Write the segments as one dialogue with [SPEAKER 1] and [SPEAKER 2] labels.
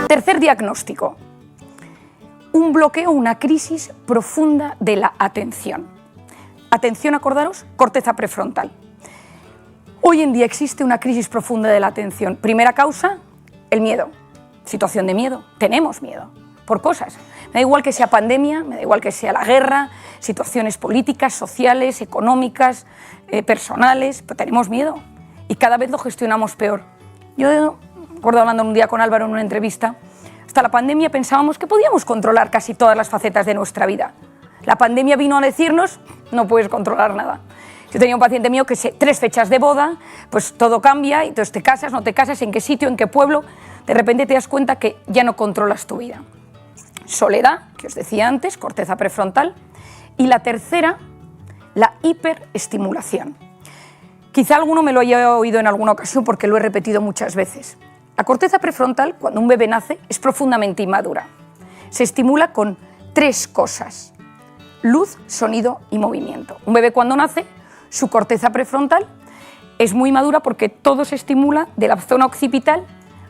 [SPEAKER 1] Tercer diagnóstico, un bloqueo, una crisis profunda de la atención. Atención, acordaros, corteza prefrontal. Hoy en día existe una crisis profunda de la atención. Primera causa, el miedo. Situación de miedo. Tenemos miedo por cosas. Me da igual que sea pandemia, me da igual que sea la guerra, situaciones políticas, sociales, económicas, personales, pero tenemos miedo y cada vez lo gestionamos peor. Yo recuerdo hablando un día con Álvaro en una entrevista, hasta la pandemia pensábamos que podíamos controlar casi todas las facetas de nuestra vida. La pandemia vino a decirnos, no puedes controlar nada. Yo tenía un paciente mío que 3 fechas de boda, pues todo cambia, y entonces te casas, no te casas, en qué sitio, en qué pueblo, de repente te das cuenta que ya no controlas tu vida. Soledad, que os decía antes, corteza prefrontal, y la tercera, la hiperestimulación. Quizá alguno me lo haya oído en alguna ocasión porque lo he repetido muchas veces. La corteza prefrontal, cuando un bebé nace, es profundamente inmadura. Se estimula con 3 cosas: luz, sonido y movimiento. Un bebé cuando nace, su corteza prefrontal es muy madura porque todo se estimula de la zona occipital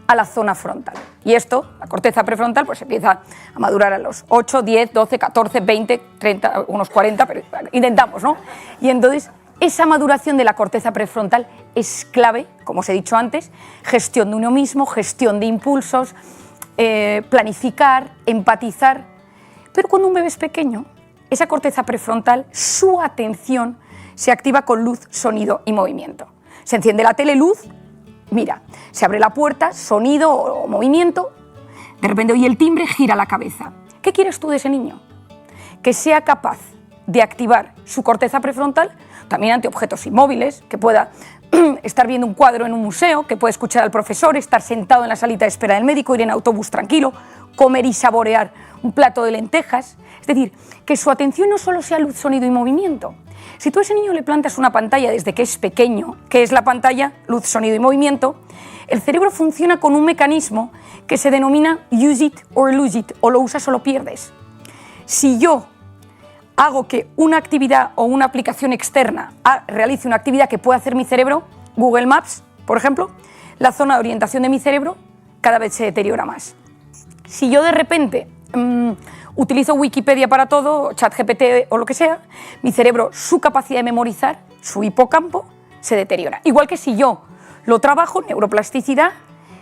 [SPEAKER 1] a la zona frontal. Y esto, la corteza prefrontal, pues empieza a madurar a los 8, 10, 12, 14, 20, 30, unos 40, pero intentamos, ¿no? Y entonces, esa maduración de la corteza prefrontal es clave, como os he dicho antes, gestión de uno mismo, gestión de impulsos, planificar, empatizar. Pero cuando un bebé es pequeño, esa corteza prefrontal, su atención se activa con luz, sonido y movimiento. Se enciende la tele, luz, mira, se abre la puerta, sonido o movimiento, de repente oye el timbre, gira la cabeza. ¿Qué quieres tú de ese niño? Que sea capaz de activar su corteza prefrontal también ante objetos inmóviles, que pueda estar viendo un cuadro en un museo, que pueda escuchar al profesor, estar sentado en la salita de espera del médico, ir en autobús tranquilo, comer y saborear un plato de lentejas. Es decir, que su atención no solo sea luz, sonido y movimiento. Si tú a ese niño le plantas una pantalla desde que es pequeño, que es la pantalla, luz, sonido y movimiento, el cerebro funciona con un mecanismo que se denomina use it or lose it, o lo usas o lo pierdes. Si yo hago que una actividad o una aplicación externa realice una actividad que pueda hacer mi cerebro, Google Maps, por ejemplo, la zona de orientación de mi cerebro cada vez se deteriora más. Si yo de repente utilizo Wikipedia para todo, ChatGPT o lo que sea, mi cerebro, su capacidad de memorizar, su hipocampo, se deteriora. Igual que si yo lo trabajo, neuroplasticidad,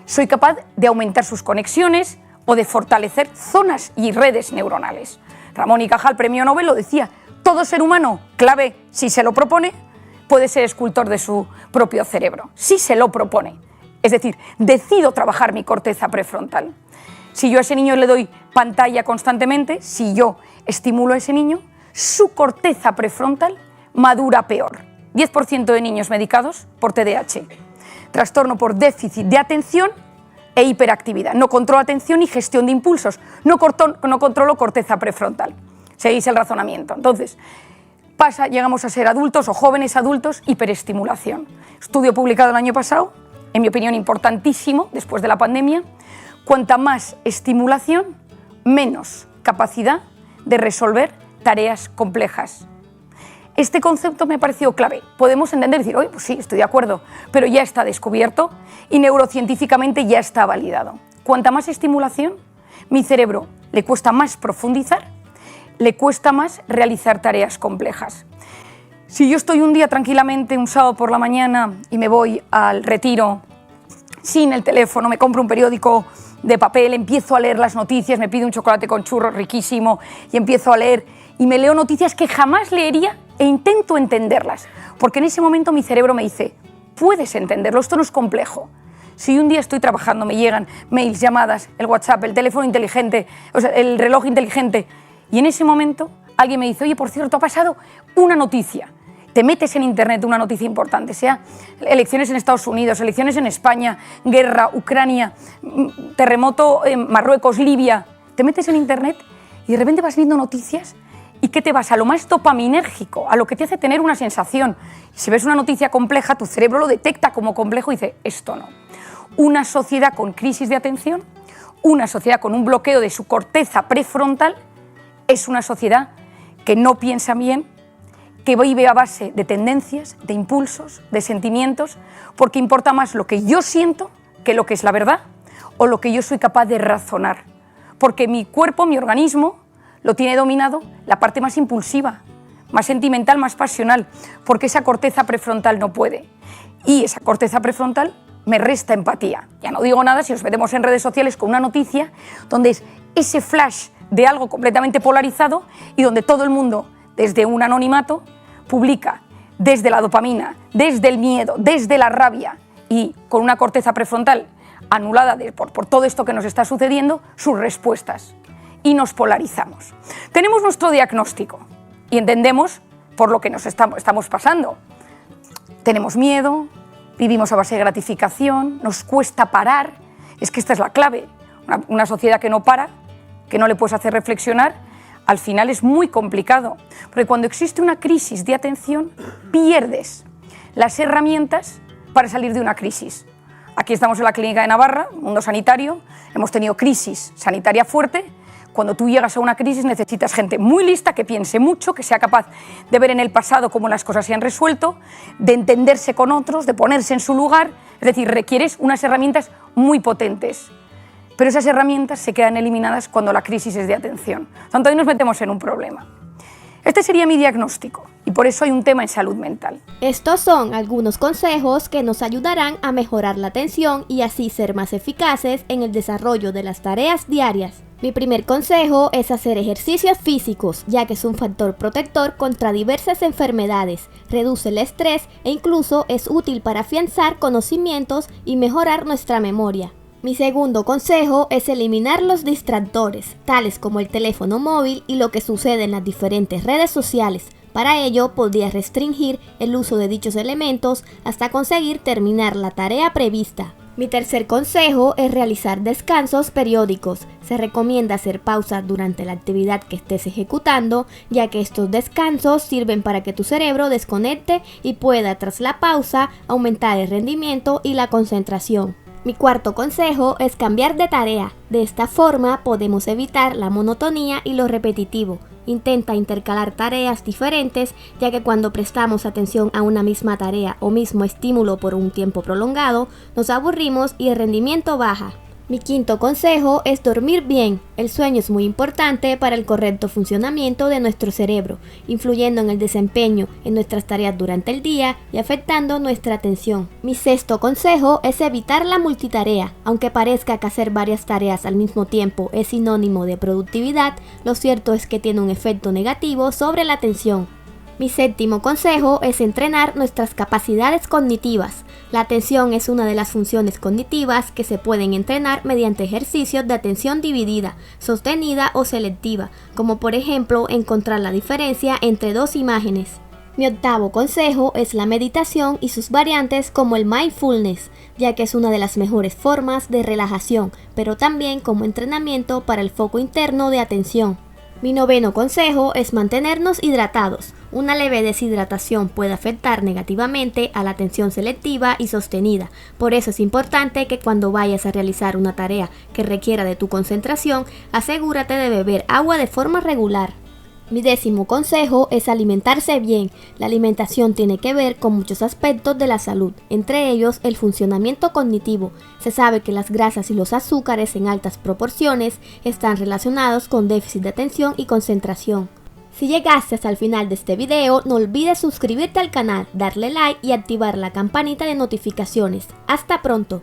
[SPEAKER 1] soy capaz de aumentar sus conexiones o de fortalecer zonas y redes neuronales. Ramón y Cajal, premio Nobel, lo decía, todo ser humano, clave, si se lo propone, puede ser escultor de su propio cerebro, si se lo propone. Es decir, decido trabajar mi corteza prefrontal. Si yo a ese niño le doy pantalla constantemente, si yo estimulo a ese niño, su corteza prefrontal madura peor. 10% de niños medicados por TDAH. Trastorno por déficit de atención e hiperactividad. No controlo atención y gestión de impulsos. No controlo corteza prefrontal. Seguís el razonamiento. Entonces, llegamos a ser adultos o jóvenes adultos, hiperestimulación. Estudio publicado el año pasado, en mi opinión importantísimo, después de la pandemia. Cuanta más estimulación, menos capacidad de resolver tareas complejas. Este concepto me ha parecido clave. Podemos entender y decir, oye, pues sí, estoy de acuerdo, pero ya está descubierto y neurocientíficamente ya está validado. Cuanta más estimulación, mi cerebro le cuesta más profundizar, le cuesta más realizar tareas complejas. Si yo estoy un día tranquilamente, un sábado por la mañana, y me voy al retiro sin el teléfono, me compro un periódico de papel, empiezo a leer las noticias, me pido un chocolate con churros riquísimo y empiezo a leer y me leo noticias que jamás leería e intento entenderlas, porque en ese momento mi cerebro me dice, puedes entenderlo, esto no es complejo. Si un día estoy trabajando, me llegan mails, llamadas, el WhatsApp, el teléfono inteligente, o sea, el reloj inteligente, y en ese momento alguien me dice, oye, por cierto, ha pasado una noticia. Te metes en internet una noticia importante, sea elecciones en Estados Unidos, elecciones en España, guerra, Ucrania, terremoto en Marruecos, Libia. Te metes en internet y de repente vas viendo noticias y ¿qué te vas? A lo más dopaminérgico, a lo que te hace tener una sensación. Si ves una noticia compleja, tu cerebro lo detecta como complejo y dice, esto no. Una sociedad con crisis de atención, una sociedad con un bloqueo de su corteza prefrontal, es una sociedad que no piensa bien, que vive a base de tendencias, de impulsos, de sentimientos, porque importa más lo que yo siento que lo que es la verdad, o lo que yo soy capaz de razonar. Porque mi cuerpo, mi organismo, lo tiene dominado la parte más impulsiva, más sentimental, más pasional, porque esa corteza prefrontal no puede. Y esa corteza prefrontal me resta empatía. Ya no digo nada si nos metemos en redes sociales con una noticia donde es ese flash de algo completamente polarizado y donde todo el mundo, desde un anonimato, publica desde la dopamina, desde el miedo, desde la rabia y con una corteza prefrontal anulada por todo esto que nos está sucediendo, sus respuestas. Y nos polarizamos. Tenemos nuestro diagnóstico y entendemos por lo que nos estamos pasando. Tenemos miedo, vivimos a base de gratificación, nos cuesta parar. Es que esta es la clave. Una sociedad que no para, que no le puedes hacer reflexionar, al final es muy complicado. Porque cuando existe una crisis de atención, pierdes las herramientas para salir de una crisis. Aquí estamos en la Clínica de Navarra, mundo sanitario, hemos tenido crisis sanitaria fuerte. Cuando tú llegas a una crisis necesitas gente muy lista, que piense mucho, que sea capaz de ver en el pasado cómo las cosas se han resuelto, de entenderse con otros, de ponerse en su lugar. Es decir, requieres unas herramientas muy potentes. Pero esas herramientas se quedan eliminadas cuando la crisis es de atención. Por tanto, ahí nos metemos en un problema. Este sería mi diagnóstico y por eso hay un tema en salud mental.
[SPEAKER 2] Estos son algunos consejos que nos ayudarán a mejorar la atención y así ser más eficaces en el desarrollo de las tareas diarias. Mi primer consejo es hacer ejercicios físicos, ya que es un factor protector contra diversas enfermedades, reduce el estrés e incluso es útil para afianzar conocimientos y mejorar nuestra memoria. Mi segundo consejo es eliminar los distractores, tales como el teléfono móvil y lo que sucede en las diferentes redes sociales. Para ello, podría restringir el uso de dichos elementos hasta conseguir terminar la tarea prevista. Mi tercer consejo es realizar descansos periódicos. Se recomienda hacer pausas durante la actividad que estés ejecutando, ya que estos descansos sirven para que tu cerebro desconecte y pueda, tras la pausa, aumentar el rendimiento y la concentración. Mi cuarto consejo es cambiar de tarea. De esta forma podemos evitar la monotonía y lo repetitivo. Intenta intercalar tareas diferentes, ya que cuando prestamos atención a una misma tarea o mismo estímulo por un tiempo prolongado, nos aburrimos y el rendimiento baja. Mi quinto consejo es dormir bien. El sueño es muy importante para el correcto funcionamiento de nuestro cerebro, influyendo en el desempeño en nuestras tareas durante el día y afectando nuestra atención. Mi sexto consejo es evitar la multitarea. Aunque parezca que hacer varias tareas al mismo tiempo es sinónimo de productividad, lo cierto es que tiene un efecto negativo sobre la atención. Mi séptimo consejo es entrenar nuestras capacidades cognitivas. La atención es una de las funciones cognitivas que se pueden entrenar mediante ejercicios de atención dividida, sostenida o selectiva, como por ejemplo encontrar la diferencia entre dos imágenes. Mi octavo consejo es la meditación y sus variantes como el mindfulness, ya que es una de las mejores formas de relajación, pero también como entrenamiento para el foco interno de atención. Mi noveno consejo es mantenernos hidratados. Una leve deshidratación puede afectar negativamente a la atención selectiva y sostenida. Por eso es importante que cuando vayas a realizar una tarea que requiera de tu concentración, asegúrate de beber agua de forma regular. Mi décimo consejo es alimentarse bien. La alimentación tiene que ver con muchos aspectos de la salud, entre ellos el funcionamiento cognitivo. Se sabe que las grasas y los azúcares en altas proporciones están relacionados con déficit de atención y concentración. Si llegaste hasta el final de este video, no olvides suscribirte al canal, darle like y activar la campanita de notificaciones. ¡Hasta pronto!